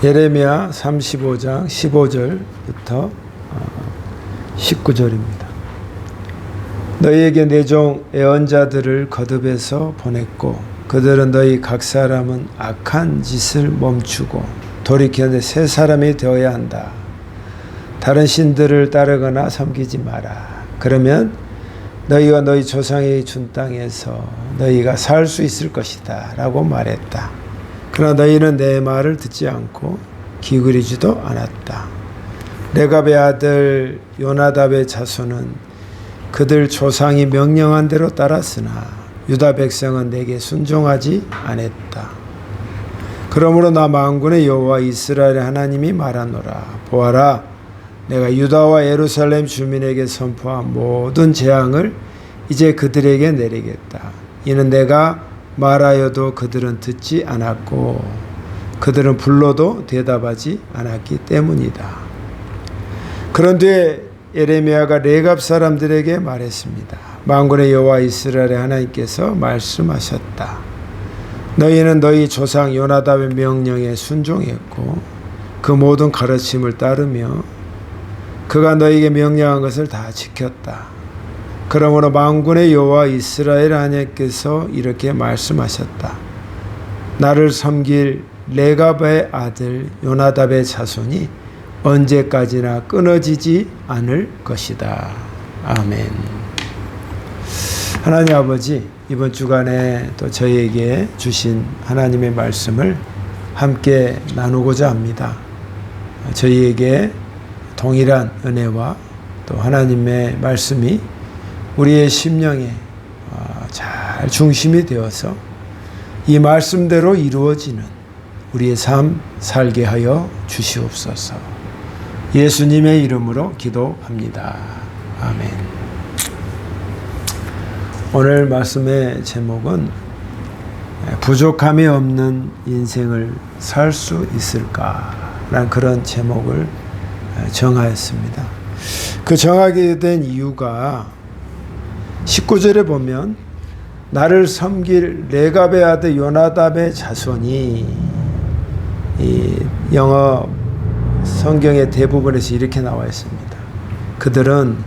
예레미야 35장 15절부터 19절입니다. 너희에게 내 종 애언자들을 거듭해서 보냈고 그들은 너희 각 사람은 악한 짓을 멈추고 돌이켜 내 새 사람이 되어야 한다. 다른 신들을 따르거나 섬기지 마라. 그러면 너희와 너희 조상이 준 땅에서 너희가 살 수 있을 것이다 라고 말했다. 그러나 너희는 내 말을 듣지 않고 기울이지도 않았다. 레갑의 아들 요나답의 자손은 그들 조상이 명령한 대로 따랐으나 유다 백성은 내게 순종하지 않았다. 그러므로 나 만군의 여호와 이스라엘의 하나님이 말하노라. 보아라, 내가 유다와 예루살렘 주민에게 선포한 모든 재앙을 이제 그들에게 내리겠다. 이는 내가 말하여도 그들은 듣지 않았고 그들은 불러도 대답하지 않았기 때문이다. 그런 뒤에 예레미야가 레갑 사람들에게 말했습니다. 만군의 여호와 이스라엘의 하나님께서 말씀하셨다. 너희는 너희 조상 요나답의 명령에 순종했고 그 모든 가르침을 따르며 그가 너희에게 명령한 것을 다 지켰다. 그러므로 만군의 여호와 이스라엘 하나님께서 이렇게 말씀하셨다. 나를 섬길 레갑의 아들 요나답의 자손이 언제까지나 끊어지지 않을 것이다. 아멘. 하나님 아버지, 이번 주간에 또 저희에게 주신 하나님의 말씀을 함께 나누고자 합니다. 저희에게 동일한 은혜와 또 하나님의 말씀이 우리의 심령에 잘 중심이 되어서 이 말씀대로 이루어지는 우리의 삶 살게 하여 주시옵소서. 예수님의 이름으로 기도합니다. 아멘. 오늘 말씀의 제목은 부족함이 없는 인생을 살 수 있을까라는 그런 제목을 정하였습니다. 그 정하게 된 이유가 19절에 보면 나를 섬길 레갑의 아들 요나답의 자손이, 이 영어 성경의 대부분에서 이렇게 나와 있습니다. 그들은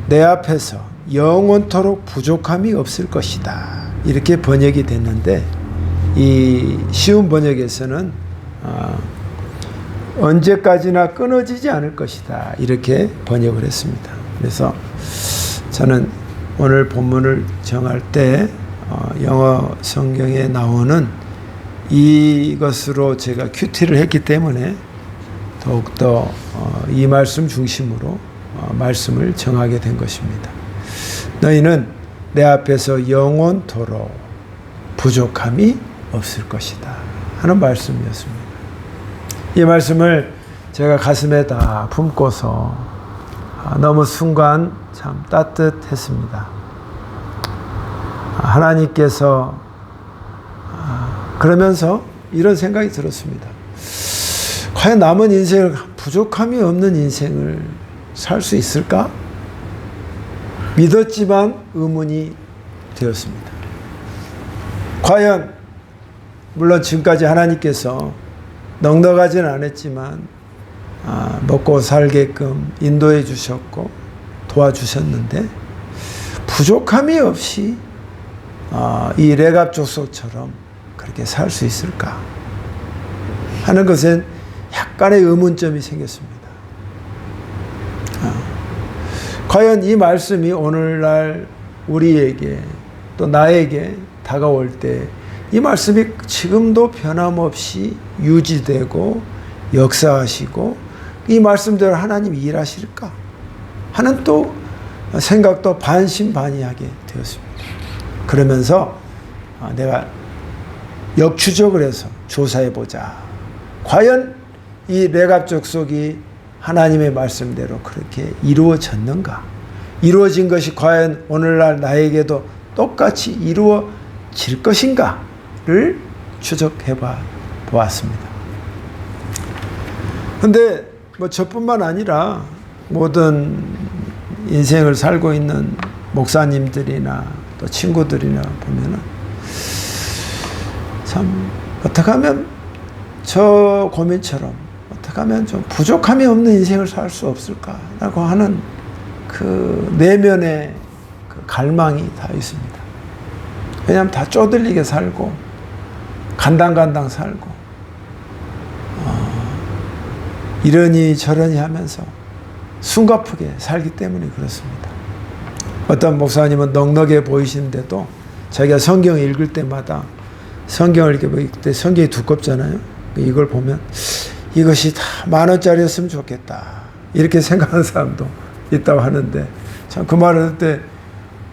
내 앞에서 영원토록 부족함이 없을 것이다. 이렇게 번역이 됐는데 이 쉬운 번역에서는 언제까지나 끊어지지 않을 것이다. 이렇게 번역을 했습니다. 그래서 저는 오늘 본문을 정할 때 영어 성경에 나오는 이것으로 제가 큐티를 했기 때문에 더욱더 이 말씀 중심으로 말씀을 정하게 된 것입니다. 너희는 내 앞에서 영원토록 부족함이 없을 것이다 하는 말씀이었습니다. 이 말씀을 제가 가슴에 다 품고서 너무 순간 참 따뜻했습니다. 하나님께서 그러면서 이런 생각이 들었습니다. 과연 남은 인생을, 부족함이 없는 인생을 살 수 있을까? 믿었지만 의문이 되었습니다. 과연 물론 지금까지 하나님께서 넉넉하지는 않았지만 먹고 살게끔 인도해 주셨고 도와주셨는데 부족함이 없이 이 레갑 족속처럼 그렇게 살 수 있을까 하는 것엔 약간의 의문점이 생겼습니다. 과연 이 말씀이 오늘날 우리에게 또 나에게 다가올 때 이 말씀이 지금도 변함없이 유지되고 역사하시고 이 말씀대로 하나님이 일하실까 하는 또 생각도 반신반의하게 되었습니다. 그러면서 내가 역추적을 해서 조사해보자. 과연 이 레갑 족속이 하나님의 말씀대로 그렇게 이루어졌는가? 이루어진 것이 과연 오늘날 나에게도 똑같이 이루어질 것인가를 추적해 보았습니다. 근데 저뿐만 아니라 모든 인생을 살고 있는 목사님들이나 또 친구들이나 보면은 참 어떻게 하면 저 고민처럼 어떻게 하면 좀 부족함이 없는 인생을 살 수 없을까라고 하는 그 내면의 그 갈망이 다 있습니다. 왜냐하면 다 쪼들리게 살고 간당간당 살고 이러니 저러니 하면서 숨가쁘게 살기 때문에 그렇습니다. 어떤 목사님은 넉넉해 보이시는데도 자기가 성경 읽을 때마다 성경을 이렇게 읽을 때 성경이 두껍잖아요. 이걸 보면 이것이 다 10,000원짜리였으면 좋겠다 이렇게 생각하는 사람도 있다고 하는데 참 그 말을 할 때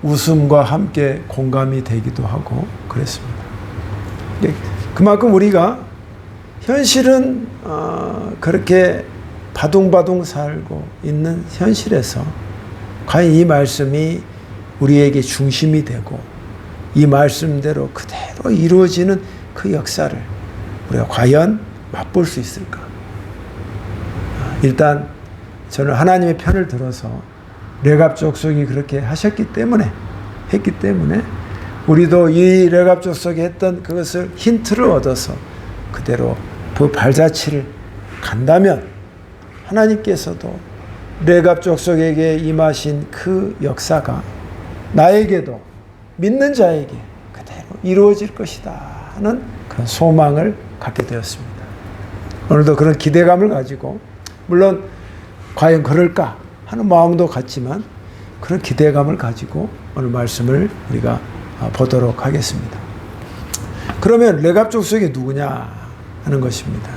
웃음과 함께 공감이 되기도 하고 그랬습니다. 그만큼 우리가 현실은 그렇게 바둥바둥 살고 있는 현실에서 과연 이 말씀이 우리에게 중심이 되고 이 말씀대로 그대로 이루어지는 그 역사를 우리가 과연 맛볼 수 있을까? 일단 저는 하나님의 편을 들어서 레갑 족속이 그렇게 했기 때문에 우리도 이 레갑 족속이 했던 그것을 힌트를 얻어서 그대로 그 발자취를 간다면 하나님께서도 레갑 족속에게 임하신 그 역사가 나에게도 믿는 자에게 그대로 이루어질 것이다 하는 그런 소망을 갖게 되었습니다. 오늘도 그런 기대감을 가지고 물론 과연 그럴까 하는 마음도 같지만 그런 기대감을 가지고 오늘 말씀을 우리가 보도록 하겠습니다. 그러면 레갑 족속이 누구냐 하는 것입니다.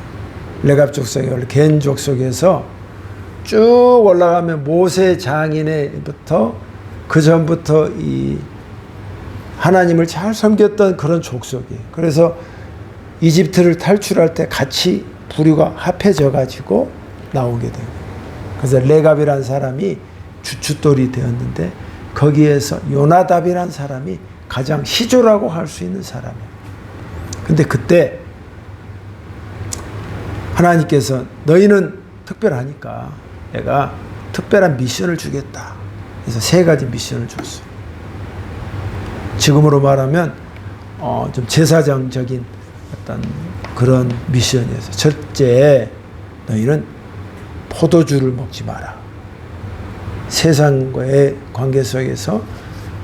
레갑 족속이 원래 겐 족속에서 쭉 올라가면 모세 장인에부터 그 전부터 이 하나님을 잘 섬겼던 그런 족속이에요. 그래서 이집트를 탈출할 때 같이 부류가 합해져 가지고 나오게 돼요. 그래서 레갑이라는 사람이 주춧돌이 되었는데 거기에서 요나답이라는 사람이 가장 시조라고 할 수 있는 사람이에요. 근데 그때 하나님께서 너희는 특별하니까 내가 특별한 미션을 주겠다. 그래서 3가지 미션을 줬어요. 지금으로 말하면 좀 제사장적인 어떤 그런 미션이어서 첫째, 너희는 포도주를 먹지 마라. 세상과의 관계 속에서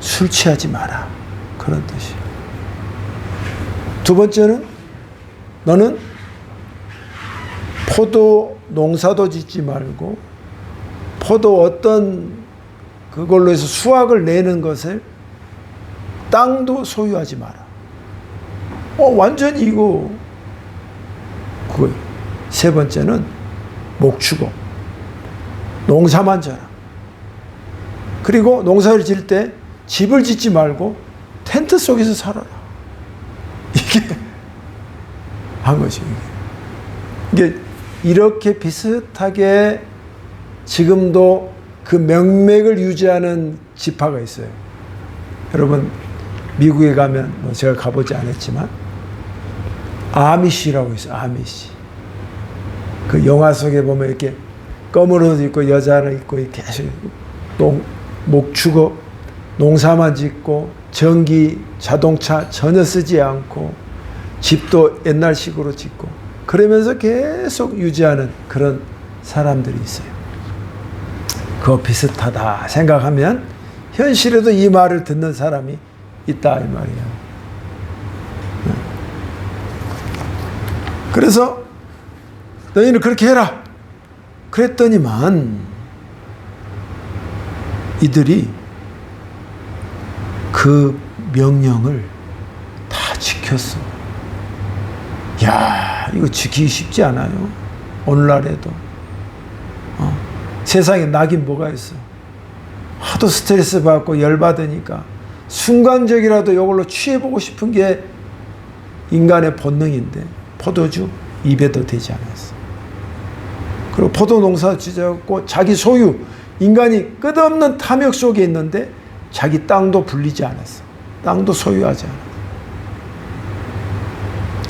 술 취하지 마라. 그런 뜻이에요. 두 번째는 너는 포도 농사도 짓지 말고 포도 어떤 그걸로 해서 수확을 내는 것을 땅도 소유하지 마라. 완전히 이거 그거예요. 세 번째는 목축고 농사만 져라. 그리고 농사를 지을 때 집을 짓지 말고 텐트 속에서 살아라. 이게 한 것이 이게 이렇게 비슷하게 지금도 그 명맥을 유지하는 지파가 있어요. 여러분 미국에 가면 뭐 제가 가보지 않았지만 아미시라고 있어요. 아미시. 그 영화 속에 보면 이렇게 검은 옷 입고 여자를 입고 이렇게 목축어 농사만 짓고 전기 자동차 전혀 쓰지 않고 집도 옛날식으로 짓고 그러면서 계속 유지하는 그런 사람들이 있어요. 그거 비슷하다 생각하면 현실에도 이 말을 듣는 사람이 있다 이 말이에요. 그래서 너희는 그렇게 해라. 그랬더니만 이들이 그 명령을 다 지켰어. 야, 이거 지키기 쉽지 않아요. 오늘날에도. 세상에 낙인 뭐가 있어. 하도 스트레스 받고 열받으니까 순간적이라도 이걸로 취해보고 싶은 게 인간의 본능인데 포도주 입에도 되지 않았어. 그리고 포도 농사 지었고 자기 소유, 인간이 끝없는 탐욕 속에 있는데 자기 땅도 불리지 않았어. 땅도 소유하지 않았어.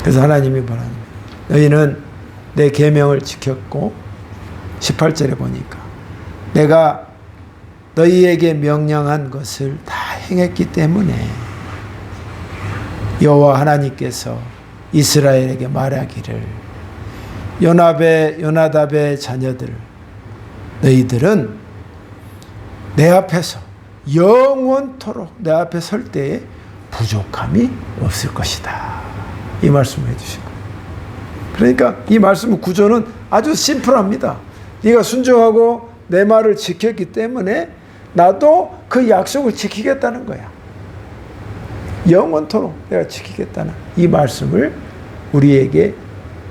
그래서 하나님이 말합니다. 너희는 내 계명을 지켰고 18절에 보니까 내가 너희에게 명령한 것을 다 행했기 때문에 여호와 하나님께서 이스라엘에게 말하기를 요나답의 자녀들, 너희들은 내 앞에서 영원토록 내 앞에 설 때에 부족함이 없을 것이다. 이 말씀을 해주신 거예요. 그러니까 이 말씀 구조는 아주 심플합니다. 네가 순종하고 내 말을 지켰기 때문에 나도 그 약속을 지키겠다는 거야. 영원토록 내가 지키겠다는 이 말씀을 우리에게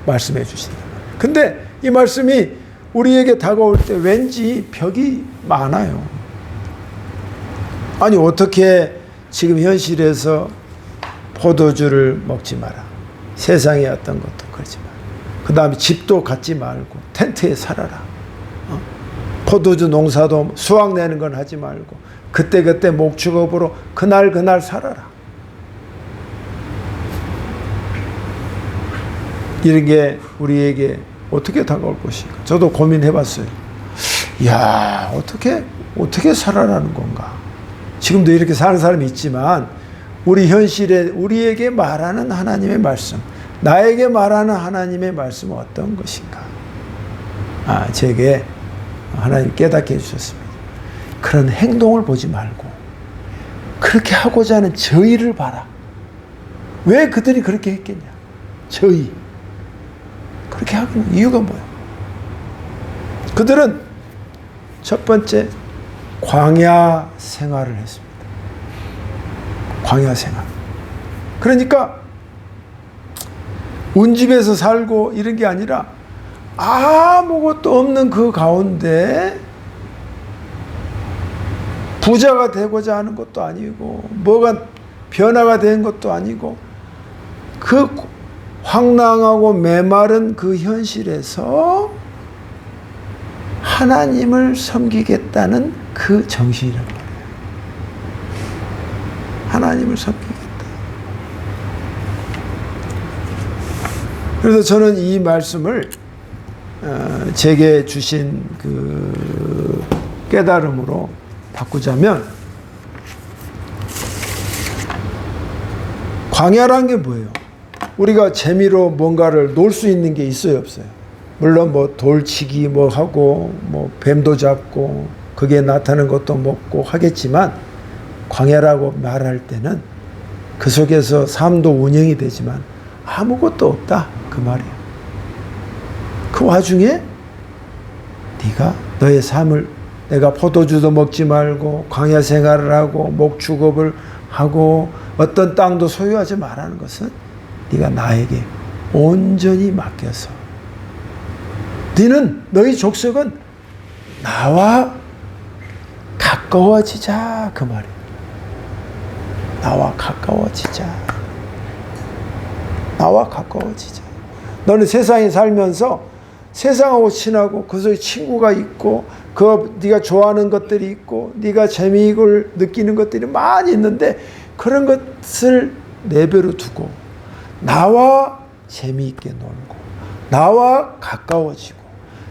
말씀해 주신다. 근데 이 말씀이 우리에게 다가올 때 왠지 벽이 많아요. 아니 어떻게 지금 현실에서 포도주를 먹지 마라. 세상에 어떤 것도 그러지 마라. 그 다음에 집도 갖지 말고 텐트에 살아라. 포도주 농사도 수확 내는 건 하지 말고 그때그때 목축업으로 그날 살아라. 이런 게 우리에게 어떻게 다가올 것인가. 저도 고민해봤어요. 이야, 어떻게 살아라는 건가. 지금도 이렇게 사는 사람이 있지만 우리 현실에 우리에게 말하는 하나님의 말씀, 나에게 말하는 하나님의 말씀은 어떤 것인가. 제게 하나님 깨닫게 해주셨습니다. 그런 행동을 보지 말고 그렇게 하고자 하는 저희를 봐라. 왜 그들이 그렇게 했겠냐. 저희 그렇게 하는 이유가 뭐야? 그들은 첫 번째 광야 생활을 했습니다. 광야 생활. 그러니까 운집에서 살고 이런 게 아니라 아무것도 없는 그 가운데 부자가 되고자 하는 것도 아니고 뭐가 변화가 된 것도 아니고 그 황량하고 메마른 그 현실에서 하나님을 섬기겠다는 그 정신이란 말이에요. 하나님을 섬기겠다. 그래서 저는 이 말씀을 제게 주신 그 깨달음으로 바꾸자면, 광야란 게 뭐예요? 우리가 재미로 뭔가를 놀 수 있는 게 있어요, 없어요? 물론 뭐 돌치기 뭐 하고 뭐 뱀도 잡고 그게 나타나는 것도 먹고 하겠지만, 광야라고 말할 때는 그 속에서 삶도 운영이 되지만 아무것도 없다 그 말이에요. 그 와중에 네가 너의 삶을, 내가 포도주도 먹지 말고 광야 생활을 하고 목축업을 하고 어떤 땅도 소유하지 말라는 것은 네가 나에게 온전히 맡겨서 너희 족속은 나와 가까워지자 그 말이에요. 나와 가까워지자. 나와 가까워지자. 너는 세상에 살면서 세상하고 친하고 그 속에 친구가 있고 네가 좋아하는 것들이 있고 네가 재미있고 느끼는 것들이 많이 있는데, 그런 것을 내버려 두고 나와 재미있게 놀고 나와 가까워지고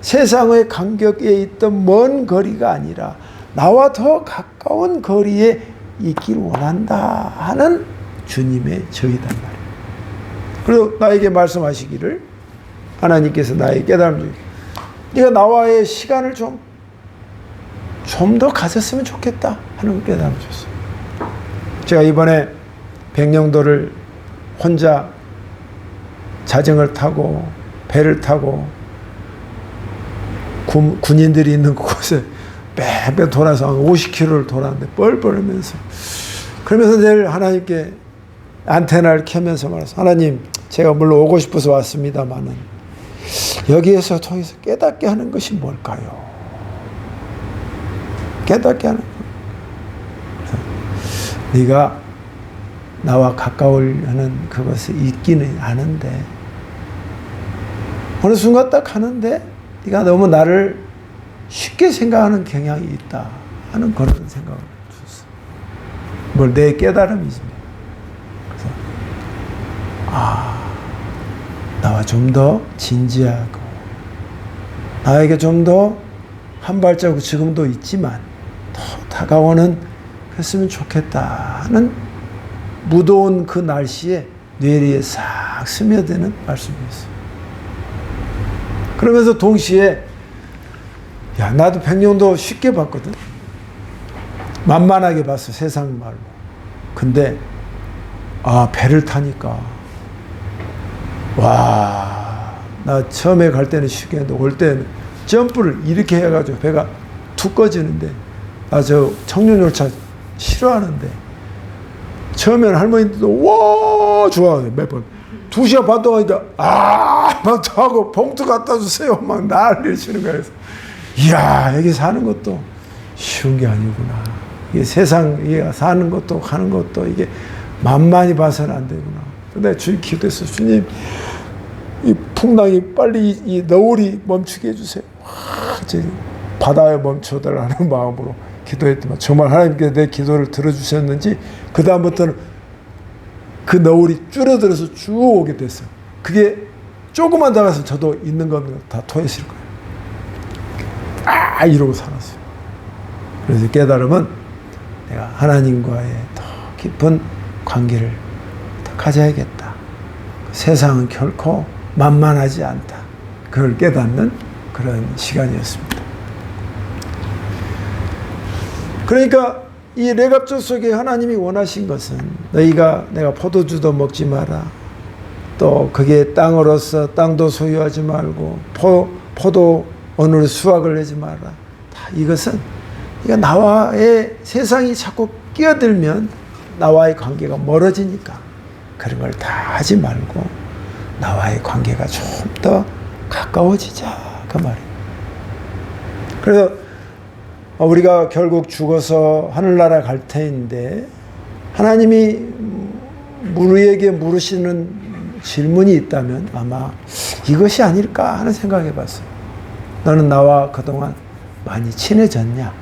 세상의 간격에 있던 먼 거리가 아니라 나와 더 가까운 거리에 있기를 원한다 하는 주님의 저희단 말이에요. 그리고 나에게 말씀하시기를, 하나님께서 나에게 깨달음을 주시고 네가 나와의 시간을 좀 더 가졌으면 좋겠다 하는 깨달음을 줬어요. 제가 이번에 백령도를 혼자 자전거를 타고 배를 타고 군인들이 있는 곳에 빼빼 돌아서 50km를 돌았는데 뻘뻘하면서, 그러면서 늘 하나님께 안테나를 켜면서 말해서, 하나님, 제가 물론 오고 싶어서 왔습니다만은 여기에서 통해서 깨닫게 하는 것이 뭘까요? 깨닫게 하는 것. 네가 나와 가까우려는 그것을 있기는 아는데 어느 순간 딱 하는데 네가 너무 나를 쉽게 생각하는 경향이 있다 하는 그런 생각을 줬어. 뭘 내 깨달음이지. 그래서 나와 좀 더 진지하고 나에게 좀 더 한 발자국 지금도 있지만 더 다가오는 그랬으면 좋겠다 하는 무더운 그 날씨에 뇌리에 싹 스며드는 말씀이었어요. 그러면서 동시에 야, 나도 백령도 쉽게 봤거든. 만만하게 봤어, 세상 말로. 근데 배를 타니까 와, 나 처음에 갈 때는 쉽게 했는데 올 때는 점프를 이렇게 해가지고 배가 툭 꺼지는데, 저 청년열차 싫어하는데 처음에는 할머니들도 와 좋아해요. 매번 2시간 반 동안 막 하고 봉투 갖다 주세요 막 난리를 치는 거예요. 그래서 이야, 여기 사는 것도 쉬운 게 아니구나. 이게 세상에 사는 것도 하는 것도 이게 만만히 봐서는 안 되구나. 근데 주님 기도했어. 주님, 이 풍랑이 빨리 이 너울이 멈추게 해주세요. 바다에 멈춰달라는 마음으로 기도했더만 정말 하나님께서 내 기도를 들어주셨는지 그 다음부터는 그 너울이 줄어들어서 쭉 오게 됐어요. 그게 조금만 더 가서 저도 있는 겁니다. 다 토했을 거예요. 이러고 살았어요. 그래서 깨달음은 내가 하나님과의 더 깊은 관계를 더 가져야겠다. 세상은 결코 만만하지 않다. 그걸 깨닫는 그런 시간이었습니다. 그러니까 이 레갑족 속에 하나님이 원하신 것은 너희가 내가 포도주도 먹지 마라. 또 그게 땅으로서 땅도 소유하지 말고 포도 오늘 수확을 내지 마라. 다 이것은 나와의 세상이 자꾸 끼어들면 나와의 관계가 멀어지니까 그런 걸 다 하지 말고 나와의 관계가 좀 더 가까워지자, 그 말이에요. 그래서 우리가 결국 죽어서 하늘나라 갈 터인데 하나님이 우리에게 물으시는 질문이 있다면 아마 이것이 아닐까 하는 생각해 봤어요. 너는 나와 그동안 많이 친해졌냐?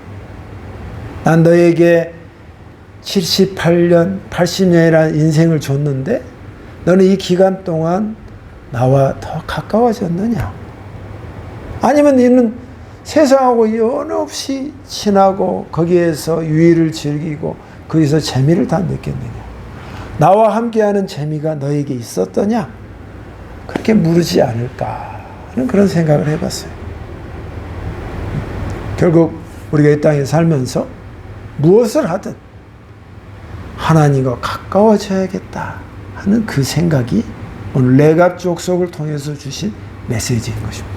난 너에게 78년, 80년이라는 인생을 줬는데 너는 이 기간 동안 나와 더 가까워졌느냐? 아니면 너는 세상하고 연없이 친하고 거기에서 유의를 즐기고 거기서 재미를 다 느꼈느냐? 나와 함께하는 재미가 너에게 있었더냐? 그렇게 물으지 않을까 하는 그런 생각을 해봤어요. 결국 우리가 이 땅에 살면서 무엇을 하든 하나님과 가까워져야겠다 하는 그 생각이 오늘 레갑 족속을 통해서 주신 메시지인 것입니다.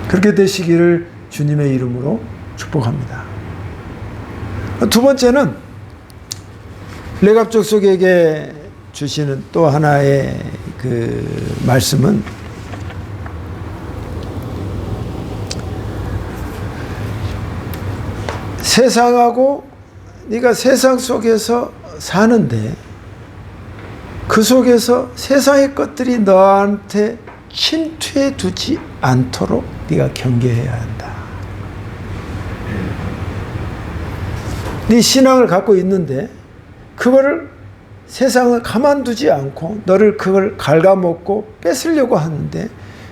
그렇게 되시기를 주님의 이름으로 축복합니다. 두 번째는 레갑 족속에게 주시는 또 하나의 그 말씀은 세상하고 네가 세상 속에서 사는데 그 속에서 세상의 것들이 너한테 침투해 두지 않도록 네가 경계해야 한다. 네 신앙을 갖고 있는데 그거를 세상을 가만두지 않고 너를 그걸 갉아먹고 뺏으려고 하는데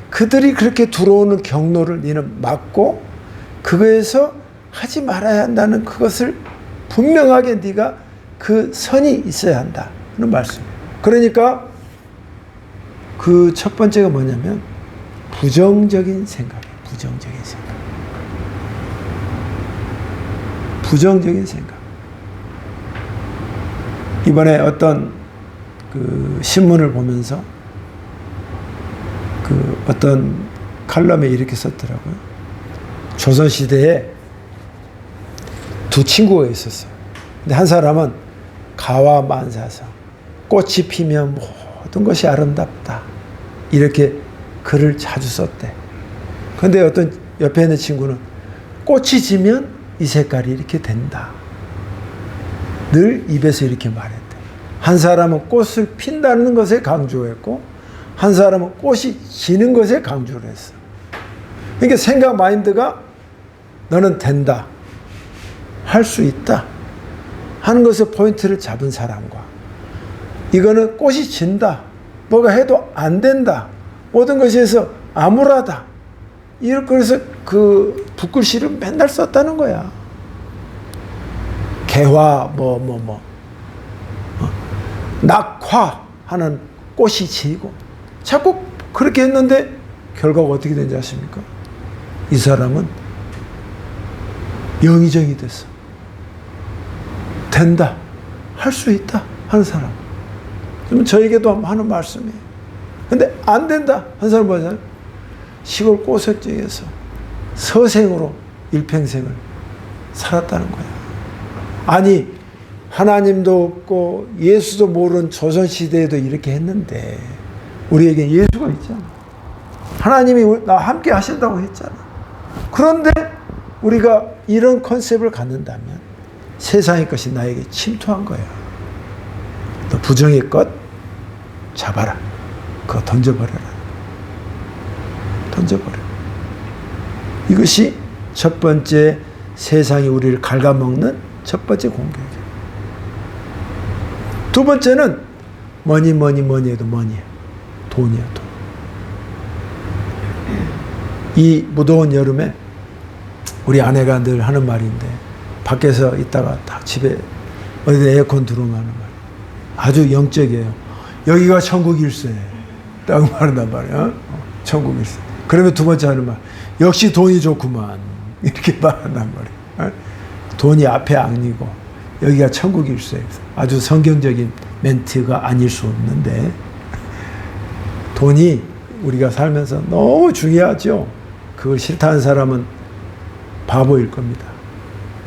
그들이 그렇게 들어오는 경로를 너는 막고 그거에서 하지 말아야 한다는 그것을 분명하게 네가 그 선이 있어야 한다 하는 말씀이에요. 그러니까 그 첫 번째가 뭐냐면 부정적인 생각이에요. 부정적인 생각. 부정적인 생각. 이번에 어떤 그 신문을 보면서 그 어떤 칼럼에 이렇게 썼더라고요. 조선시대에 두 친구가 있었어요. 근데 한 사람은 가와 만사성, 꽃이 피면 모든 것이 아름답다. 이렇게 글을 자주 썼대. 근데 어떤 옆에 있는 친구는 꽃이 지면 이 색깔이 이렇게 된다. 늘 입에서 이렇게 말했대. 한 사람은 꽃을 핀다는 것에 강조했고 한 사람은 꽃이 지는 것에 강조를 했어. 그러니까 생각 마인드가 너는 된다. 할 수 있다. 하는 것에 포인트를 잡은 사람과 이거는 꽃이 진다. 뭐가 해도 안 된다. 모든 것에서 암울하다. 이렇게 그래서 그 붓글씨를 맨날 썼다는 거야. 개화 낙화하는 꽃이 지고 자꾸 그렇게 했는데 결과가 어떻게 된지 아십니까? 이 사람은 영의정이 됐어. 된다. 할 수 있다. 하는 사람. 그러면 저에게도 하는 말씀이에요. 근데 안 된다. 하는 사람 뭐냐? 시골 꼬석지에서 서생으로 일평생을 살았다는 거야. 아니, 하나님도 없고 예수도 모르는 조선시대에도 이렇게 했는데 우리에게 예수가 있잖아. 하나님이 나와 함께 하신다고 했잖아. 그런데 우리가 이런 컨셉을 갖는다면 세상의 것이 나에게 침투한 거야. 너 부정의 것 잡아라. 그거 던져버려라. 던져버려. 이것이 첫 번째 세상이 우리를 갉아먹는 첫 번째 공격이야. 두 번째는 뭐니 해도 뭐니야. 돈이야, 돈. 이 무더운 여름에 우리 아내가 늘 하는 말인데 밖에서 있다가 딱 집에 어디 에어컨 들어오면 하는 말. 아주 영적이에요. 여기가 천국일세. 라고 말한단 말이야. 천국일세. 그러면 두 번째 하는 말. 역시 돈이 좋구만. 이렇게 말한단 말이야. 돈이 앞에 악리고 여기가 천국일세. 아주 성경적인 멘트가 아닐 수 없는데 돈이 우리가 살면서 너무 중요하죠. 그걸 싫다는 사람은 바보일 겁니다.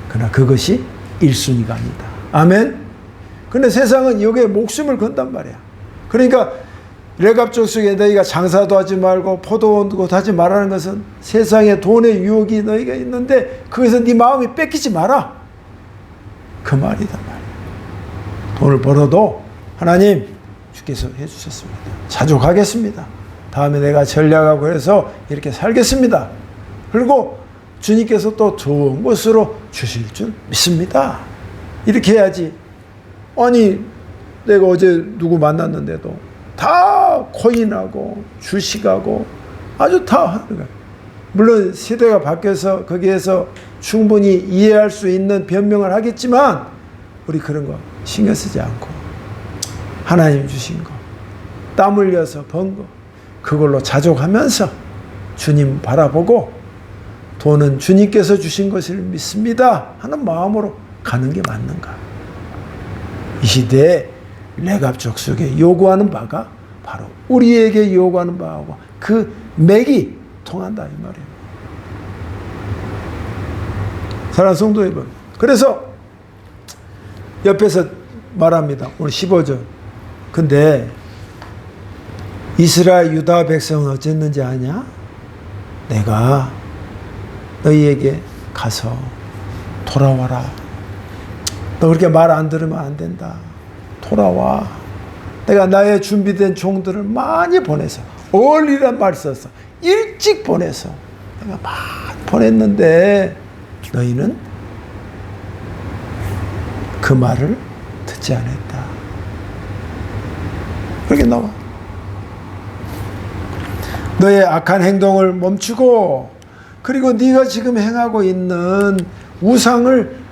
그러나 그것이 1순위가 아니다. 아멘? 근데 세상은 여기에 목숨을 건단 말이야. 그러니까 레갑족속에 너희가 장사도 하지 말고 포도원도 하지 말라는 것은 세상에 돈의 유혹이 너희가 있는데 거기서 네 마음이 뺏기지 마라. 그 말이다 말이야. 돈을 벌어도 하나님 주께서 해주셨습니다. 자족하겠습니다. 다음에 내가 전략하고 해서 이렇게 살겠습니다. 그리고 주님께서 또 좋은 것으로 주실 줄 믿습니다. 이렇게 해야지. 아니 내가 어제 누구 만났는데도 다 코인하고 주식하고 아주 다 하는 거야. 물론 시대가 바뀌어서 거기에서 충분히 이해할 수 있는 변명을 하겠지만 우리 그런 거 신경 쓰지 않고 하나님 주신 거, 땀 흘려서 번 거, 그걸로 자족하면서 주님 바라보고 돈은 주님께서 주신 것을 믿습니다 하는 마음으로 가는 게 맞는가. 이 시대에 레갑족속에 요구하는 바가 바로 우리에게 요구하는 바하고 그 맥이 통한다 이 말이에요. 사랑하는 성도 여러분, 그래서 옆에서 말합니다. 오늘 15절. 근데 이스라엘 유다 백성은 어쨌는지 아냐? 내가 너희에게 가서 돌아와라. 너 그렇게 말 안 들으면 안 된다. 돌아와. 내가 나의 준비된 종들을 많이 보내서 얼리란 말 썼어. 일찍 보내서 내가 많이 보냈는데 너희는 그 말을 듣지 않았다. 그렇게 나와. 너의 악한 행동을 멈추고 그리고 네가 지금 행하고 있는 우상을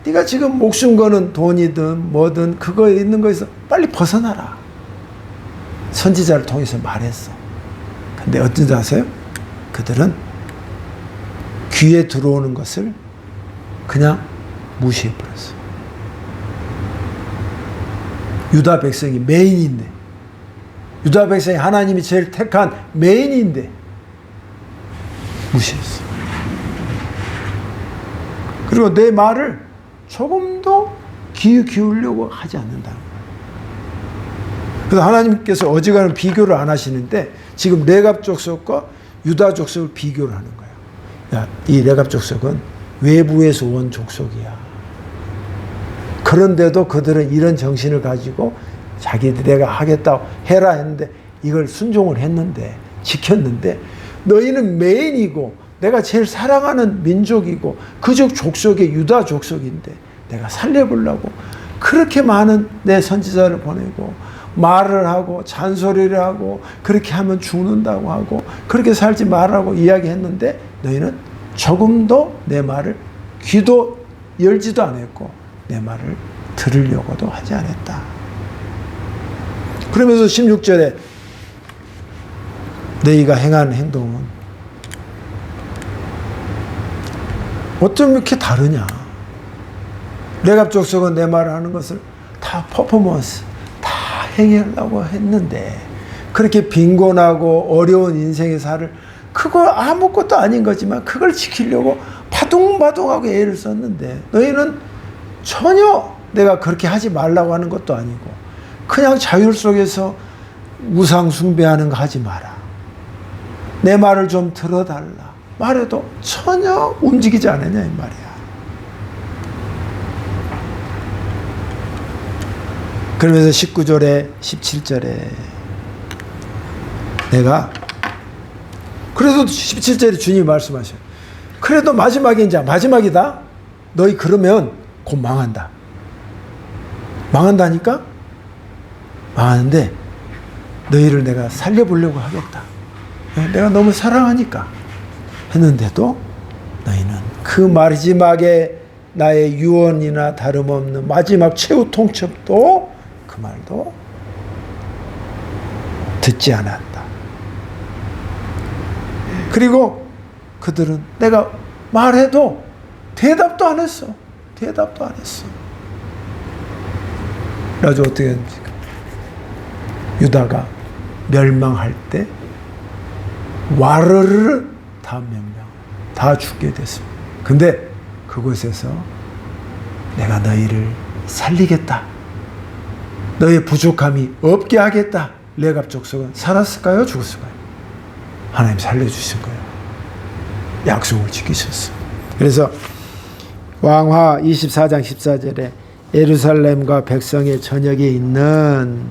네가 지금 목숨 거는 돈이든 뭐든 그거에 있는 거에서 빨리 벗어나라. 선지자를 통해서 말했어. 근데 어쩐지 아세요? 그들은 귀에 들어오는 것을 그냥 무시해버렸어. 유다 백성이 메인인데, 유다 백성이 하나님이 제일 택한 메인인데 무시했어. 그리고 내 말을 조금도 귀 기울려고 하지 않는다. 그래서 하나님께서 어지간한 비교를 안 하시는데 지금 레갑 족속과 유다 족속을 비교를 하는 거예요. 야, 이 레갑 족속은 외부에서 온 족속이야. 그런데도 그들은 이런 정신을 가지고 자기들 내가 하겠다고 해라 했는데 이걸 순종을 했는데 지켰는데 너희는 메인이고 내가 제일 사랑하는 민족이고 그쪽 족속의 유다 족속인데 내가 살려보려고 그렇게 많은 내 선지자를 보내고 말을 하고 잔소리를 하고 그렇게 하면 죽는다고 하고 그렇게 살지 말라고 이야기했는데 너희는 조금도 내 말을 귀도 열지도 않았고 내 말을 들으려고도 하지 않았다. 그러면서 16절에 너희가 행한 행동은 어쩜 이렇게 다르냐. 레갑 족속은 내 말을 하는 것을 다 퍼포먼스, 다 행하려고 했는데 그렇게 빈곤하고 어려운 인생의 살을 그거 아무것도 아닌 거지만 그걸 지키려고 바둥바둥하고 애를 썼는데 너희는 전혀 내가 그렇게 하지 말라고 하는 것도 아니고 그냥 자율 속에서 우상 숭배하는 거 하지 마라. 내 말을 좀 들어달라. 말해도 전혀 움직이지 않느냐 이 말이야. 그러면서 19절에 17절에 내가 그래도 17절에 주님이 말씀하셔요. 그래도 마지막이다. 너희 그러면 곧 망한다. 망한다니까? 망하는데 너희를 내가 살려보려고 하겠다. 내가 너무 사랑하니까 했는데도 너희는 그 마지막에 나의 유언이나 다름없는 마지막 최후 통첩도 그 말도 듣지 않았다. 그리고 그들은 내가 말해도 대답도 안 했어. 그래서 어떻게 했는지 유다가 멸망할 때 와르르 다 몇 명 다 죽게 됐습니다. 근데 그곳에서 내가 너희를 살리겠다. 너희의 부족함이 없게 하겠다. 레갑 족속은 살았을까요? 죽었을까요? 하나님 살려주신 거예요. 약속을 지키셨어. 그래서 왕화 24장 14절에 예루살렘과 백성의 전역에 있는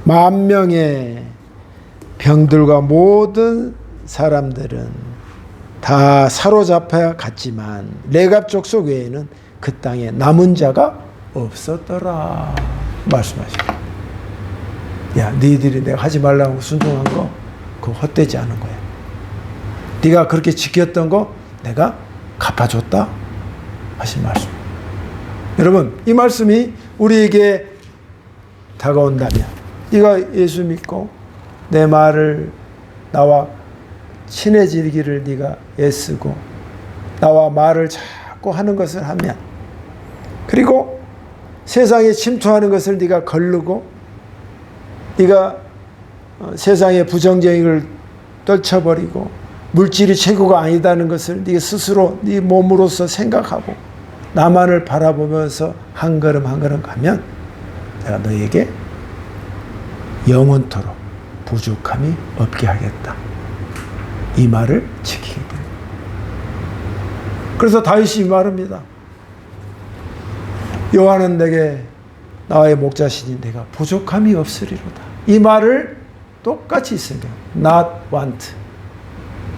10,000명의 병들과 모든 사람들은 다 사로잡혀 갔지만 레갑 족속 외에는 그 땅에 남은 자가 없었더라 말씀하시고, 야 너희들이 내가 하지 말라고 순종한 거 그거 헛되지 않은 거야. 네가 그렇게 지켰던 거 내가 갚아줬다 하신 말씀. 여러분 이 말씀이 우리에게 다가온다면 네가 예수 믿고 내 말을 나와 친해지기를 네가 애쓰고 나와 말을 자꾸 하는 것을 하면, 그리고 세상에 침투하는 것을 네가 거르고 네가 세상의 부정적인 걸 떨쳐버리고 물질이 최고가 아니다는 것을 네 스스로 네 몸으로서 생각하고 나만을 바라보면서 한 걸음 한 걸음 가면 내가 너에게 영원토록 부족함이 없게 하겠다. 이 말을 지키게 됩니다. 그래서 다윗이 말합니다. 여호와는 내게 나의 목자시니 내가 부족함이 없으리로다. 이 말을 똑같이 쓰면 not want,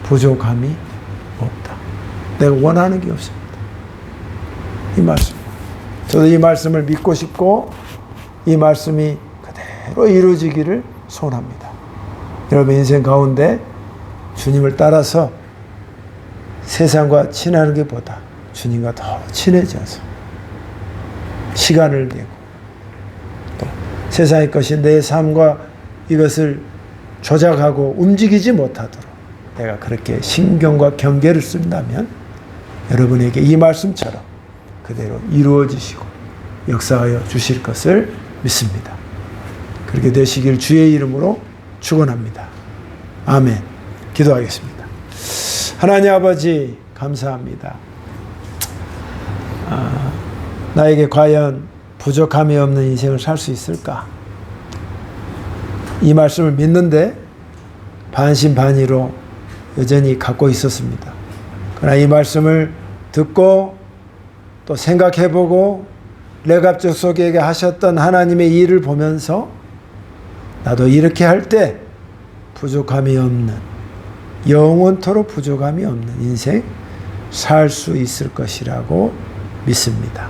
부족함이 없다. 내가 원하는 게 없습니다. 이 말씀. 저도 이 말씀을 믿고 싶고 이 말씀이 그대로 이루어지기를 소원합니다. 여러분 인생 가운데 주님을 따라서 세상과 친하는 것보다 주님과 더 친해져서 시간을 내고 또 세상의 것이 내 삶과 이것을 조작하고 움직이지 못하도록 내가 그렇게 신경과 경계를 쓴다면 여러분에게 이 말씀처럼 그대로 이루어지시고 역사하여 주실 것을 믿습니다. 그렇게 되시길 주의 이름으로 축원합니다. 아멘. 기도하겠습니다. 하나님 아버지 감사합니다. 나에게 과연 부족함이 없는 인생을 살 수 있을까? 이 말씀을 믿는데 반신반의로 여전히 갖고 있었습니다. 그러나 이 말씀을 듣고 또 생각해보고 레갑 족속에게 하셨던 하나님의 일을 보면서 나도 이렇게 할 때 부족함이 없는, 영원토록 부족함이 없는 인생 살 수 있을 것이라고 믿습니다.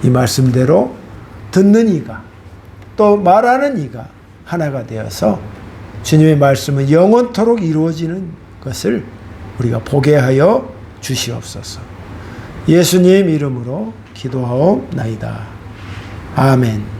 이 말씀대로 듣는 이가 또 말하는 이가 하나가 되어서 주님의 말씀은 영원토록 이루어지는 것을 우리가 보게 하여 주시옵소서. 예수님 이름으로 기도하옵나이다. 아멘.